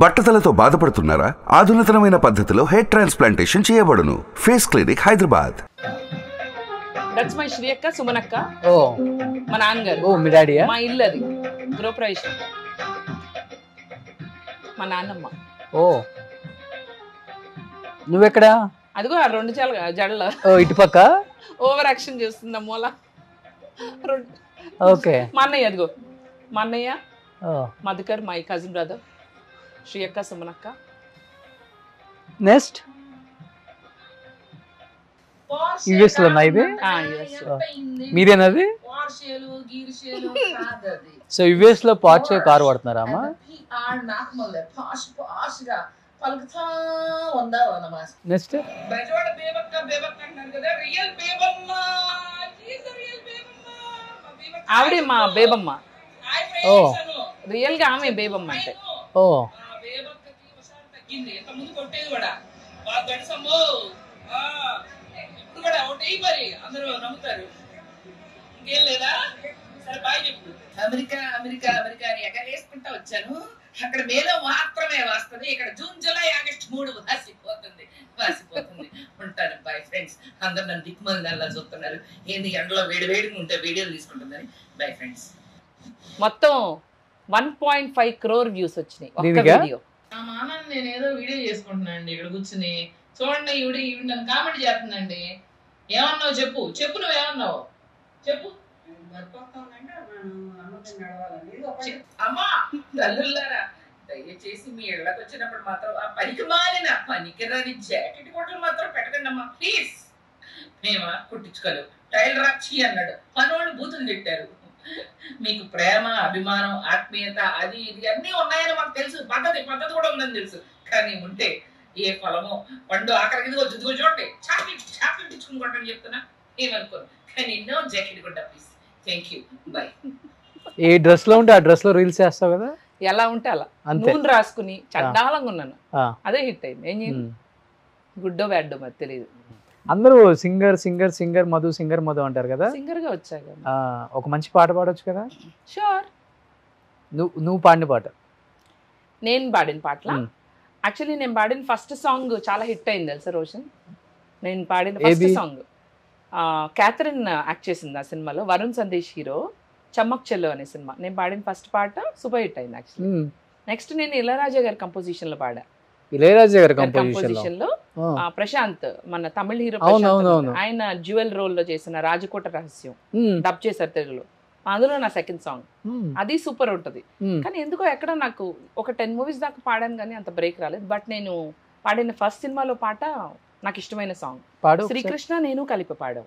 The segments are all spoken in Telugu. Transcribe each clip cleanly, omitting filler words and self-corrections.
బట్టతలతో బాధపడుతున్నారా? ఆధునితనమైన పద్ధతిలో హెయిర్ ట్రాన్స్ప్లాంటేషన్ చేయబడును. Face clinic Hyderabad. That's my Sri అక్క, సుమనక్క. ఓ మా నాన్నగారు. ఓ మీ డాడీయా? మా ఇల్లు అది గృహప్రవేశం. మా నాన్నమ్మ. ఓ నువ్వెక్కడా? అదిగో ఆ రెండు జడల ఓ ఇటుపక్క ఓవర్ యాక్షన్ చేస్తుంది మూల. ఓకే. మా అన్నయ్య అదిగో మా అన్నయ్య Madhukar, my cousin brother Sri అక్క, సుమనక్క. నెక్స్ట్ యుఎస్ లో ఇది మీరేనది? సో యుఎస్ లో పార్చే కార్ వాడుతున్నారా అమ్మా? నెక్స్ట్ ఆవిడే మా బేబమ్మ. ఓ రియల్ గా ఆమె బేబమ్మ అంటే. ఓ అమెరికా అమెరికా అమెరికా అని ఎగరేసుకుంటా వచ్చాను. అక్కడ మేలో మాత్రమే వస్తుంది, ఇక్కడ జూన్ జూలై ఆగస్టు 3 వాసిపోతుంది. ఉంటాను. Bye friends. అందరు నన్ను దిక్కుమంది అలా చూస్తున్నారు, ఏంది ఎండలో వేడి వేడిగా ఉంటే వీడియోలు తీసుకుంటుందని. Bye friends. మొత్తం 1.5 crore వ్యూస్ వచ్చినాయి ఒక్క వీడియో. నా మానాన్ని నేను ఏదో వీడియో చేసుకుంటున్నానండి ఇక్కడ కూర్చుని. చూడండి, ఈవిడ నన్ను కామెంట్ చేస్తుందండి. ఏమన్నావు చెప్పు, చెప్పు నువ్వేమన్నావు చెప్పు. అమ్మా తల్లులారా, దయచేసి మీ ఇళ్ళకి వచ్చినప్పుడు మాత్రం ఆ పనికిరాని జాకెట్ కొట్టలు మాత్రం పెట్టకండి అమ్మా ప్లీజ్. మేమా కుట్టించుకోలేవు, టైలర్ రాక్షి అన్నాడు, పనోళ్ళు బూతులు తిట్టారు. మీకు ప్రేమ, అభిమానం, ఆత్మీయత అది ఇది అన్నీ ఉన్నాయని మాకు తెలుసు, పద్ధతి కూడా ఉందని తెలుసు. కానీ ఉంటే ఏ ఫలమో పండు ఆఖరికి ఇదిగో చూడండి, చాక్లెట్ ఇచ్చుకుని కొట్టని చెప్తున్నా, ఏమనుకోను. కానీ నో జాకెట్ కొట్ట please. Thank you, by. A dress లో ఉంటే ఆ డ్రెస్ లో రీల్స్ చేస్తావు కదా, ఎలా ఉంటే అలా నూనె రాసుకుని చండాలంగా ఉన్నాను. అదే హిట్ అయింది. ఏం చేయండి, గుడ్డో బ్యాడ్డో మరి తెలియదు. అందరూ సింగర్ మధు అంటారు కదా. సింగర్ గా వచ్చాక ఒక మంచి పాట పాడొచ్చు కదా. షూర్. నువ్వు పాడిన పాట? నేను పాడిన పాటలా? యాక్చువల్లీ నేను పాడిన ఫస్ట్ సాంగ్ చాలా హిట్ అయింది తెలుసా రోషన్. నేను పాడిన ఫస్ట్ సాంగ్ క్యాథరిన్ యాక్ట్ చేసింది ఆ సినిమాలో, వరుణ్ సందేశ్ హీరో, చమ్మక్ చెల్లు అనే సినిమా. నేను పాడిన ఫస్ట్ పాట సూపర్ హిట్ అయింది యాక్చువల్లీ. నెక్స్ట్ నేను ఇళయరాజా గారి కంపోజిషన్ లో పాడా. ఇళయరాజా గారి కంపోజిషన్ లో ప్రశాంత్, మన తమిళ హీరో, ఆయన జ్యువెల్ రోల్ లో చేసిన రాజకోట రహస్యం డబ్ చేశారు తెలుగులో. అందులో నా సెకండ్ సాంగ్, అది సూపర్ ఉంటది. కానీ ఎందుకో ఎక్కడ నాకు ఒక 10 movies దాకా పాడాను కానీ అంత బ్రేక్ రాలేదు. బట్ నేను పాడిన ఫస్ట్ సినిమాలో పాట నాకు ఇష్టమైన సాంగ్. శ్రీకృష్ణ నేను కలిపి పాడాం.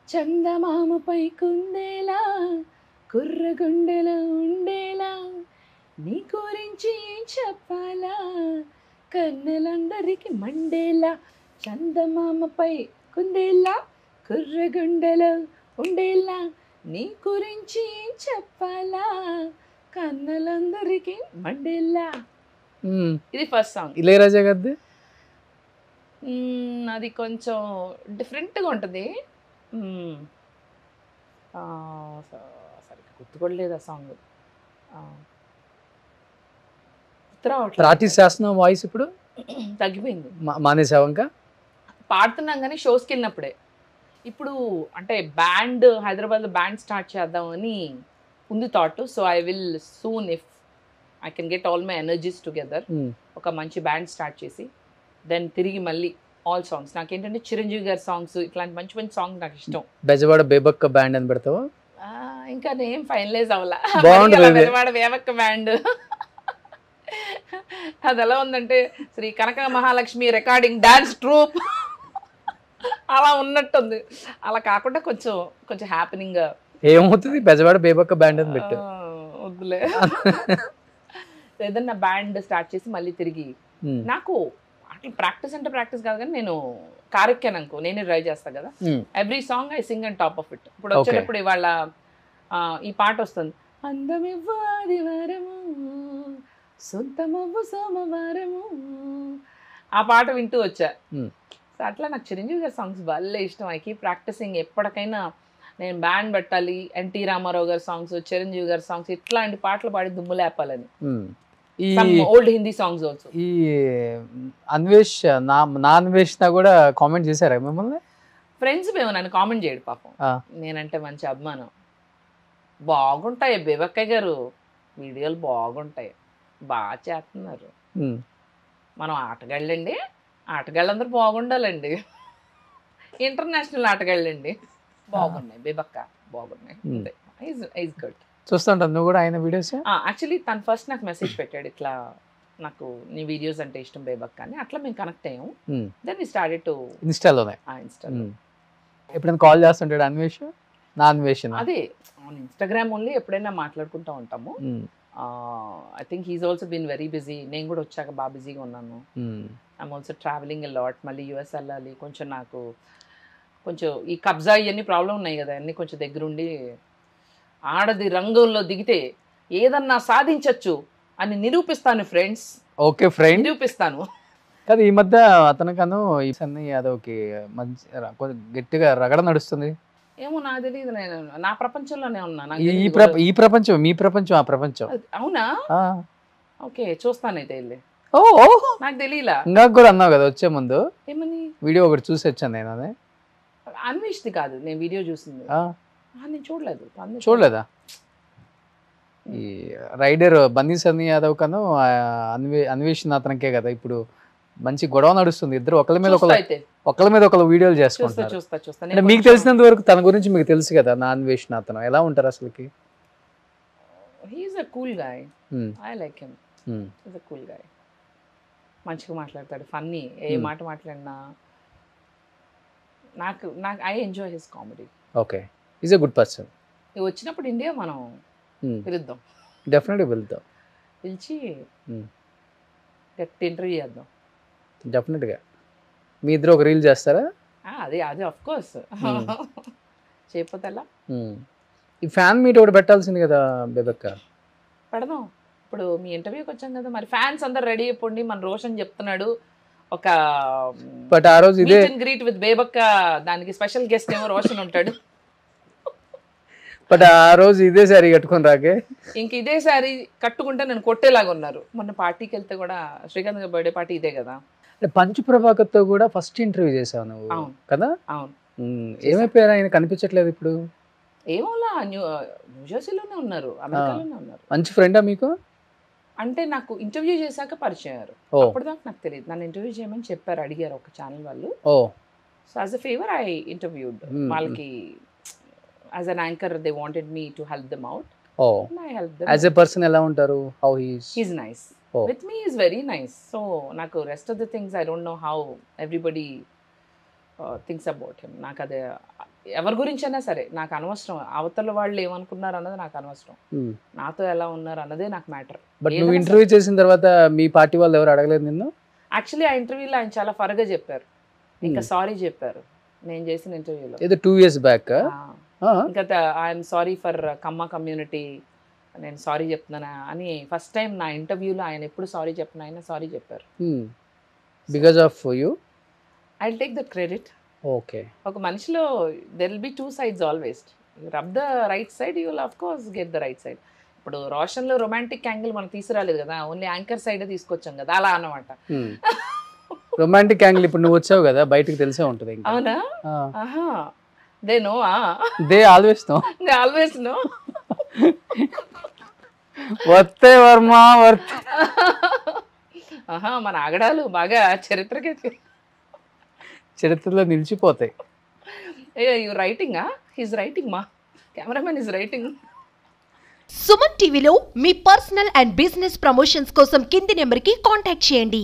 చందమామపై కుందేలా కుర్రగుండెలో ఉండేలా నీ గురించి ఏం చెప్పాలా కన్నెలందరికి మండేలా. చందమామపై కుందేలా కుర్రగుండెలో ఉండేలా నీ గురించి ఏం చెప్పాలా కన్నెలందరికి మండేలా. ఇది ఫస్ట్ సాంగ్. ఇళయరాజా గారిది అది కొంచెం డిఫరెంట్గా ఉంటుంది. సరిగ్గా గుర్తుకోలేదు ఆ సాంగ్. ప్రాక్టీస్ చేస్తున్నావు వాయిస్? ఇప్పుడు తగ్గిపోయింది, మానేసావు ఇంకా? పాడుతున్నాం కానీ షోస్కి వెళ్ళినప్పుడే. ఇప్పుడు అంటే బ్యాండ్, హైదరాబాద్లో బ్యాండ్ స్టార్ట్ చేద్దామని ఉంది thought. So I will soon if I can get all my energies together, ఒక మంచి బ్యాండ్ స్టార్ట్ చేసి దెన్ తిరిగి మళ్ళీ ఆల్ సాంగ్స్. నాకేంటంటే చిరంజీవి గారి సాంగ్స్, ఇట్లాంటి మంచి మంచి సాంగ్స్ నాకు ఇష్టం. బెజవాడ బేబక్క బ్యాండ్ అని పెడతావా? ఇంకా నేను ఫైనలైజ్ అవ్వాలా. బెజవాడ బేబక్క బ్యాండ్ అది ఎలా ఉందంటే శ్రీ కనక మహాలక్ష్మి రికార్డింగ్ డాన్స్ ట్రూప్ అలా ఉన్నట్టుంది. అలా కాకుండా కొంచెం హ్యాపెనింగ్ ఏమవుతుంది, బెజవాడ బేబక్క బ్యాండ్ అని పెట్టు. వద్దులే, ఏదన్నా బ్యాండ్ స్టార్ట్ చేసి మళ్ళీ తిరిగి. నాకు అట్లా ప్రాక్టీస్ అంటే ప్రాక్టీస్ కాదు కానీ నేను కారెక్కాను అనుకో, నేనే డ్రైవ్ చేస్తాను కదా. Every song I sing and top of it. ఇప్పుడు వచ్చేటప్పుడు ఇవాళ ఈ పాట వస్తుంది, అందమివ్వు ఆదివారము సొంతమవ్వు సోమవారము, ఆ పాట వింటూ వచ్చా. సో అట్లా నాకు చిరంజీవి గారి సాంగ్స్ భలే ఇష్టం. I keep practicing. ఎప్పటికైనా నేను బ్యాండ్ పెట్టాలి, ఎన్టీ రామారావు గారి సాంగ్స్, చిరంజీవి గారి సాంగ్స్, ఇట్లాంటి పాటలు పాడి దుమ్ములేపాలని. ఈ ఓల్డ్ హిందీ సాంగ్స్ ఆల్సో. ఈ అన్వేష్ నా అన్వేషణ కూడా కామెంట్ చేశారా మిమ్మల్ని? ఫ్రెండ్స్ మేము నన్ను కామెంట్ చేయడు పాపం, నేనంటే మంచి అభిమానం. బాగుంటాయి బేబక్కయ్య గారు వీడియోలు, బాగుంటాయి, బాగా చేస్తున్నారు. మనం ఆటగాళ్ళండి, ఆటగాళ్ళందరూ బాగుండాలండి, ఇంటర్నేషనల్ ఆటగాళ్ళండి. బాగున్నాయి బేబక్క, బాగున్నాయి. Is good. చూస్తుంటాను నువ్వు కూడా ఆయన వీడియోస్? యాక్చువల్లీ తను ఫస్ట్ నాకు మెసేజ్ పెట్టాడు, ఇట్లా నాకు నీ వీడియోస్ అంటే ఇష్టం బేబక్క అని. అట్లా మేము కనెక్ట్ అయ్యాము. దెన్ వి స్టార్టెడ్ టు ఇన్స్టాలోనే. ఎప్పుడైనా కాల్ చేస్తుంటాడు అన్వేష్? నా అన్వేషణ అదే ఇన్స్టాగ్రామ్ ఓన్లీ, ఎప్పుడైనా మాట్లాడుకుంటూ ఉంటాము. I think he's also been very busy. నేను కూడా వచ్చాక బాగా బిజీగా ఉన్నాను. I'm also travelling a lot. మళ్ళీ యూఎస్ వెళ్ళాలి. కొంచెం నాకు కొంచెం ఈ కబ్జా ఇవన్నీ ప్రాబ్లం ఉన్నాయి కదా, అన్నీ కొంచెం దగ్గరుండి ఆడది రంగంలో దిగితే ఏదన్నా సాధించచ్చు అని నిరూపిస్తాను ఫ్రెండ్స్. ఓకే ఫ్రెండ్, నిరూపిస్తాను. కదా ఈ మధ్య అతనికను సన్నీ యాదవ్కి మంచి గట్టిగా రగడ నడుస్తుంది. ఏమో నాకు తెలియదు, నేను నా ప్రపంచంలోనే ఉన్నా. ఈ ప్రపంచం, మీ ప్రపంచం, ఆ ప్రపంచం. అవునా? ఓకే, చూస్తానైతే వెళ్ళి. ఓ నాకు తెలియలా. ఇంకా కూడా అన్నావు కదా వచ్చే ముందు, ఏమని? వీడియో ఒకటి చూసి వచ్చాను నేను. అదే అన్వేష్ది కాదు, నేను వీడియో చూసింది. నేను చూడలేదు. చూడలేదా? ఈ రైడర్ బన్నీ సన్నీ యాదవ్ కను అన్వేషణ అతనికే కదా ఇప్పుడు మంచి గొడవ నడుస్తుంది. ఇద్దరు ఒకళ్ళ మీద ఒకళ్ళు వీడియోలు చేసుకుంటారు. మీకు తెలిసినంత వరకు తన గురించి మీకు తెలుసు కదా, నా అన్వేషణ అతను ఎలా ఉంటారు అసలుకి? He's a cool guy. I like him. He's a cool guy. మంచిగా మాట్లాడతాడు, ఫన్నీ. ఏ మాట మాట్లాడినా నాకు I enjoy his comedy. Okay, is a good person. వచ్చినప్పుడు ఇండియా మనం పిలుద్దాం, డెఫినెట్గా వెళ్తాం. పిలిచి గట్టి ఇంటర్వ్యూ చేద్దాం. డెఫినెట్గా. మీ ఇద్దరు ఒక రీల్ చేస్తారా? అదే ఆఫ్ కోర్స్. చేయకపోతే ఎలా? ఈ ఫ్యాన్ మీట్ ఒకటి పెట్టాల్సింది కదా బేబక్క. పెడదాం. ఇప్పుడు మీ ఇంటర్వ్యూకి వచ్చాం కదా, మరి ఫ్యాన్స్ అందరు రెడీ అయిపోండి. మన రోషన్ చెప్తున్నాడు ఒక బట్ ఆ రోజు ఇదే గ్రీట్ విత్ బేబక్క, దానికి స్పెషల్ గెస్ట్ ఏమో రోషన్ ఉంటాడు. బట్ ఆ రోజు ఇదే సారీ కట్టుకుని రాకే, ఇంక ఇదే సారీ కట్టుకుంటే నేను కొట్టేలాగా ఉన్నారు. మొన్న పార్టీకి వెళ్తే కూడా, శ్రీకాంత్ గారి బర్త్డే పార్టీ ఇదే కదా, పంచు ప్రభాకర్తో కూడా ఫస్ట్ ఇంటర్వ్యూ చేసావు నువ్వు కదా? అవును. ఏమైపోయారు ఆయన, కనిపించట్లేదు ఇప్పుడు? ఏమోలా, న్యూజెర్సీలోనే ఉన్నారు, అమెరికాలోనే ఉన్నారు. మంచి ఫ్రెండా మీకు? అంటే నాకు ఇంటర్వ్యూ చేశాక పరిచయం అయ్యారు. అప్పటిదాకా నాకు తెలియదు. నన్ను ఇంటర్వ్యూ చేయమని చెప్పారు, అడిగారు ఒక ఛానల్ వాళ్ళు. So as a favour I interviewed వాళ్ళకి. As an anchor they wanted me to help them out. I helped them. As a person ఎలా ఉంటారు? How he is? He's nice. With me is very nice. So నాకు rest of the things I don't know how everybody thinks about him. నాకు అదే ఎవరి గురించైనా సరే నాకు అనవసరం. అవతల వాళ్ళు ఏమనుకున్నారు అన్నది నాకు అనవసరం. నాతో ఎలా ఉన్నారు అన్నదే నాకు మ్యాటర్. బట్ నువ్వు ఇంటర్వ్యూ చేసిన తర్వాత మీ పార్టీ వాళ్ళు ఎవరు అడగలేదు నిన్ను? యాక్చువల్లీ ఆ ఇంటర్వ్యూలో ఆయన చాలా ఫరగా చెప్పారు, ఇంకా సారీ చెప్పారు నేను చేసిన ఇంటర్వ్యూలో. ఏదో 2 years బ్యాక్. ఇంకా I'm sorry for Kamma community, నేను సారీ చెప్తున్నానా అని ఫస్ట్ టైం నా ఇంటర్వ్యూలో ఆయన ఎప్పుడు సారీ చెప్పిన ఆయన సారీ చెప్పారు. Because of you I will take the credit. Okay, ఒక మనిషిలో there will be 2 sides always. You rub the right side, you will of course get the right side. ఇప్పుడు రోషన్లో రొమాంటిక్ యాంగిల్ మనం తీసుకురాలేదు కదా, ఓన్లీ యాంకర్ సైడ్ తీసుకొచ్చాం కదా, అలా అన్నమాట. రొమాంటిక్ యాంగిల్ ఇప్పుడు నువ్వు వచ్చావు కదా, బయటకు తెలిసే ఉంటుంది. అవునా? They know. They always know. They always know. వర్తే వర్మ వర్తే. మన ఆగడాలు బాగా చరిత్రలో నిలిచిపోతాయి. యు రైటింగా? హీస్ రైటింగ్, మా కెమెరామెన్ ఇస్ రైటింగ్. సుమన్ టీవీలో మీ పర్సనల్ అండ్ బిజినెస్ ప్రమోషన్స్ కోసం కింది నెంబర్కి కాంటాక్ట్ చేయండి.